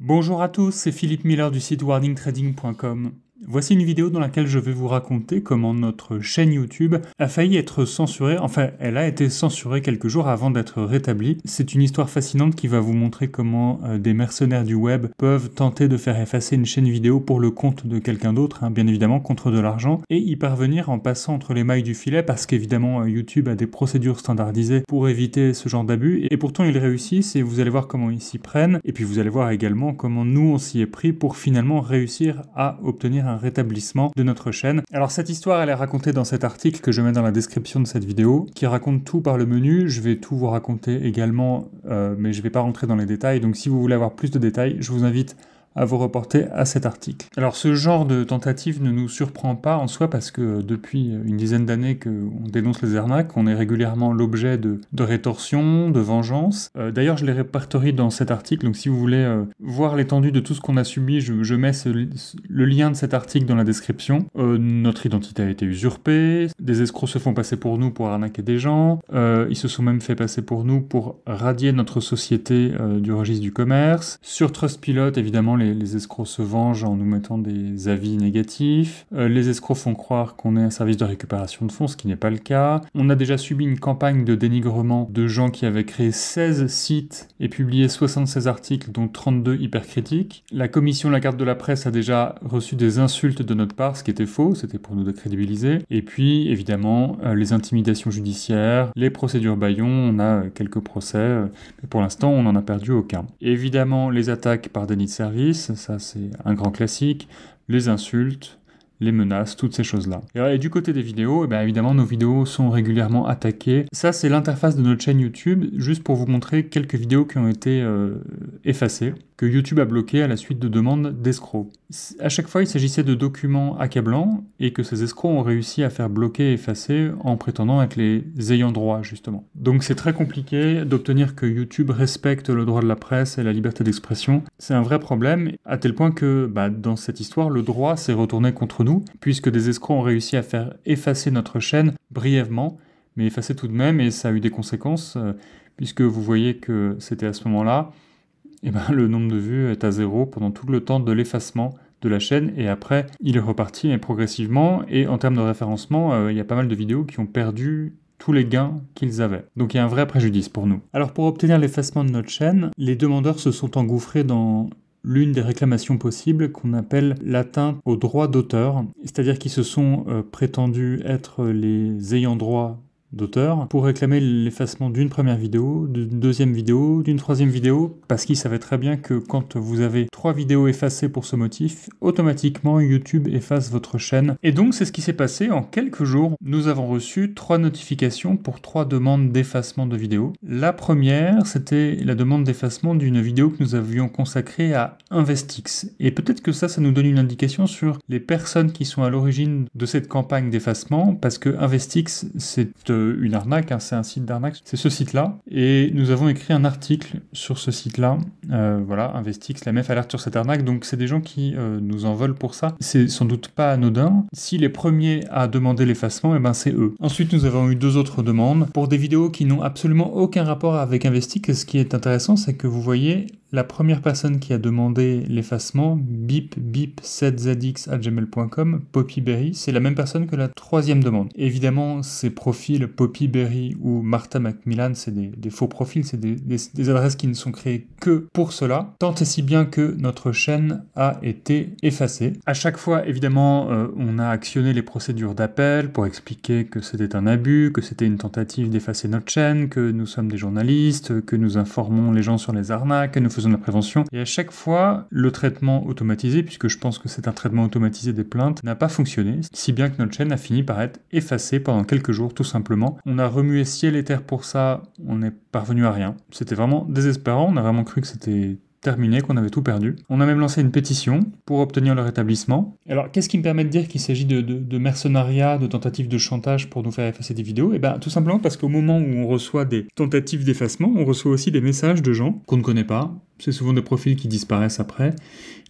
Bonjour à tous, c'est Philippe Miller du site wardingtrading.com. Voici une vidéo dans laquelle je vais vous raconter comment notre chaîne YouTube a failli être censurée, enfin elle a été censurée quelques jours avant d'être rétablie. C'est une histoire fascinante qui va vous montrer comment des mercenaires du web peuvent tenter de faire effacer une chaîne vidéo pour le compte de quelqu'un d'autre, bien évidemment contre de l'argent, et y parvenir en passant entre les mailles du filet parce qu'évidemment YouTube a des procédures standardisées pour éviter ce genre d'abus, et pourtant ils réussissent et vous allez voir comment ils s'y prennent, et puis vous allez voir également comment nous on s'y est pris pour finalement réussir à obtenir un rétablissement de notre chaîne. Alors cette histoire elle est racontée dans cet article que je mets dans la description de cette vidéo qui raconte tout par le menu. Je vais tout vous raconter également mais je vais pas rentrer dans les détails, donc si vous voulez avoir plus de détails je vous invite à vous reporter à cet article. Alors ce genre de tentative ne nous surprend pas en soi parce que depuis une dizaine d'années qu'on dénonce les arnaques, on est régulièrement l'objet de rétorsions, de vengeance. D'ailleurs je les répertorie dans cet article, donc si vous voulez voir l'étendue de tout ce qu'on a subi, je mets le lien de cet article dans la description. Notre identité a été usurpée, des escrocs se font passer pour nous pour arnaquer des gens, ils se sont même fait passer pour nous pour radier notre société du registre du commerce. Sur Trustpilot évidemment les escrocs se vengent en nous mettant des avis négatifs. Les escrocs font croire qu'on est un service de récupération de fonds, ce qui n'est pas le cas. On a déjà subi une campagne de dénigrement de gens qui avaient créé 16 sites et publié 76 articles, dont 32 hypercritiques. La commission de la carte de la presse a déjà reçu des insultes de notre part, ce qui était faux, c'était pour nous décrédibiliser. Et puis, évidemment, les intimidations judiciaires, les procédures bâillons, on a quelques procès, mais pour l'instant, on n'en a perdu aucun. Évidemment, les attaques par déni de service, ça c'est un grand classique, les insultes, les menaces, toutes ces choses-là. Et du côté des vidéos, évidemment nos vidéos sont régulièrement attaquées. Ça c'est l'interface de notre chaîne YouTube, juste pour vous montrer quelques vidéos qui ont été effacées, que YouTube a bloquées à la suite de demandes d'escrocs. À chaque fois il s'agissait de documents accablants, et que ces escrocs ont réussi à faire bloquer et effacer en prétendant être les ayants droit justement. Donc c'est très compliqué d'obtenir que YouTube respecte le droit de la presse et la liberté d'expression. C'est un vrai problème, à tel point que dans cette histoire, le droit s'est retourné contre nous, puisque des escrocs ont réussi à faire effacer notre chaîne brièvement, mais effacer tout de même, et ça a eu des conséquences, puisque vous voyez que c'était à ce moment-là, le nombre de vues est à 0 pendant tout le temps de l'effacement de la chaîne, et après il est reparti mais progressivement, et en termes de référencement, il y a pas mal de vidéos qui ont perdu tous les gains qu'ils avaient. Donc il y a un vrai préjudice pour nous. Alors pour obtenir l'effacement de notre chaîne, les demandeurs se sont engouffrés dans l'une des réclamations possibles qu'on appelle l'atteinte aux droits d'auteur, c'est-à-dire qu'ils se sont prétendus être les ayants droit d'auteur pour réclamer l'effacement d'une première vidéo, d'une deuxième vidéo, d'une troisième vidéo, parce qu'ils savaient très bien que quand vous avez 3 vidéos effacées pour ce motif, automatiquement YouTube efface votre chaîne. Et donc c'est ce qui s'est passé en quelques jours. Nous avons reçu 3 notifications pour 3 demandes d'effacement de vidéos. La première, c'était la demande d'effacement d'une vidéo que nous avions consacrée à Investix. Et peut-être que ça nous donne une indication sur les personnes qui sont à l'origine de cette campagne d'effacement, parce que Investix, c'est une arnaque, c'est un site d'arnaque, c'est ce site-là, et nous avons écrit un article sur ce site-là, voilà, Investix, la MEF alerte sur cette arnaque, donc c'est des gens qui nous en veulent pour ça. C'est sans doute pas anodin. Si les premiers à demander l'effacement, c'est eux. Ensuite, nous avons eu 2 autres demandes pour des vidéos qui n'ont absolument aucun rapport avec Investix, et ce qui est intéressant, c'est que vous voyez la première personne qui a demandé l'effacement, bip7zx@gmail.com, Poppyberry, c'est la même personne que la 3e demande. Évidemment, ces profils Poppyberry ou Martha Macmillan, c'est des faux profils, c'est des adresses qui ne sont créées que pour cela, tant et si bien que notre chaîne a été effacée. À chaque fois, évidemment, on a actionné les procédures d'appel pour expliquer que c'était un abus, que c'était une tentative d'effacer notre chaîne, que nous sommes des journalistes, que nous informons les gens sur les arnaques, que nous faisons de la prévention. Et à chaque fois, le traitement automatisé, puisque je pense que c'est un traitement automatisé des plaintes, n'a pas fonctionné, si bien que notre chaîne a fini par être effacée pendant quelques jours, tout simplement. On a remué ciel et terre pour ça, on n'est parvenu à rien. C'était vraiment désespérant, on a vraiment cru que c'était terminé, qu'on avait tout perdu. On a même lancé une pétition pour obtenir le rétablissement. Alors, qu'est-ce qui me permet de dire qu'il s'agit de mercenariat, de tentatives de chantage pour nous faire effacer des vidéos? Tout simplement parce qu'au moment où on reçoit des tentatives d'effacement, on reçoit aussi des messages de gens qu'on ne connaît pas. C'est souvent des profils qui disparaissent après.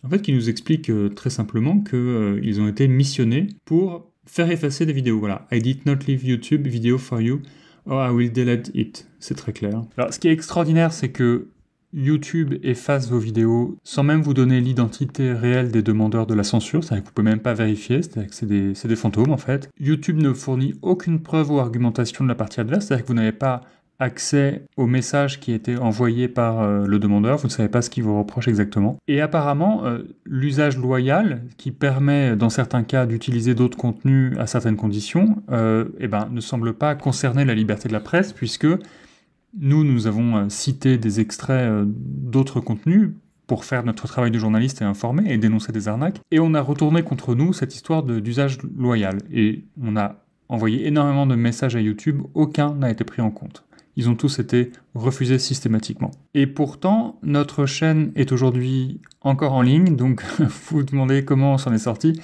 En fait, qui nous expliquent très simplement qu'ils ont été missionnés pour faire effacer des vidéos. Voilà. I did not leave YouTube video for you, or I will delete it. C'est très clair. Alors, ce qui est extraordinaire, c'est que YouTube efface vos vidéos sans même vous donner l'identité réelle des demandeurs de la censure, c'est-à-dire que vous pouvez même pas vérifier, c'est-à-dire que c'est des fantômes en fait. YouTube ne fournit aucune preuve ou argumentation de la partie adverse, c'est-à-dire que vous n'avez pas accès au message qui a été envoyé par le demandeur, vous ne savez pas ce qu'il vous reproche exactement. Et apparemment, l'usage loyal, qui permet dans certains cas d'utiliser d'autres contenus à certaines conditions, ne semble pas concerner la liberté de la presse, puisque nous avons cité des extraits d'autres contenus pour faire notre travail de journaliste et informer et dénoncer des arnaques, et on a retourné contre nous cette histoire d'usage loyal. Et on a envoyé énormément de messages à YouTube, aucun n'a été pris en compte. Ils ont tous été refusés systématiquement. Et pourtant, notre chaîne est aujourd'hui encore en ligne, donc vous vous demandez comment on s'en est sorti.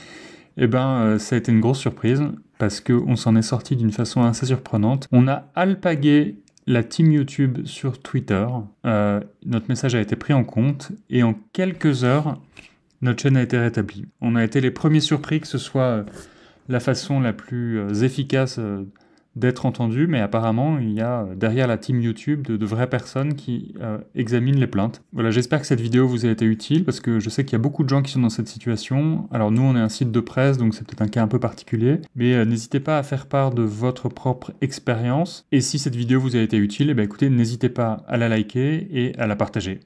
Ça a été une grosse surprise, parce qu'on s'en est sorti d'une façon assez surprenante. On a alpagué la team YouTube sur Twitter. Notre message a été pris en compte, et en quelques heures, notre chaîne a été rétablie. On a été les premiers surpris que ce soit la façon la plus efficace d'être entendu, mais apparemment, il y a derrière la team YouTube de vraies personnes qui examinent les plaintes. Voilà, j'espère que cette vidéo vous a été utile, parce que je sais qu'il y a beaucoup de gens qui sont dans cette situation. Alors nous, on est un site de presse, donc c'est peut-être un cas un peu particulier, mais n'hésitez pas à faire part de votre propre expérience. Et si cette vidéo vous a été utile, écoutez, n'hésitez pas à la liker et à la partager.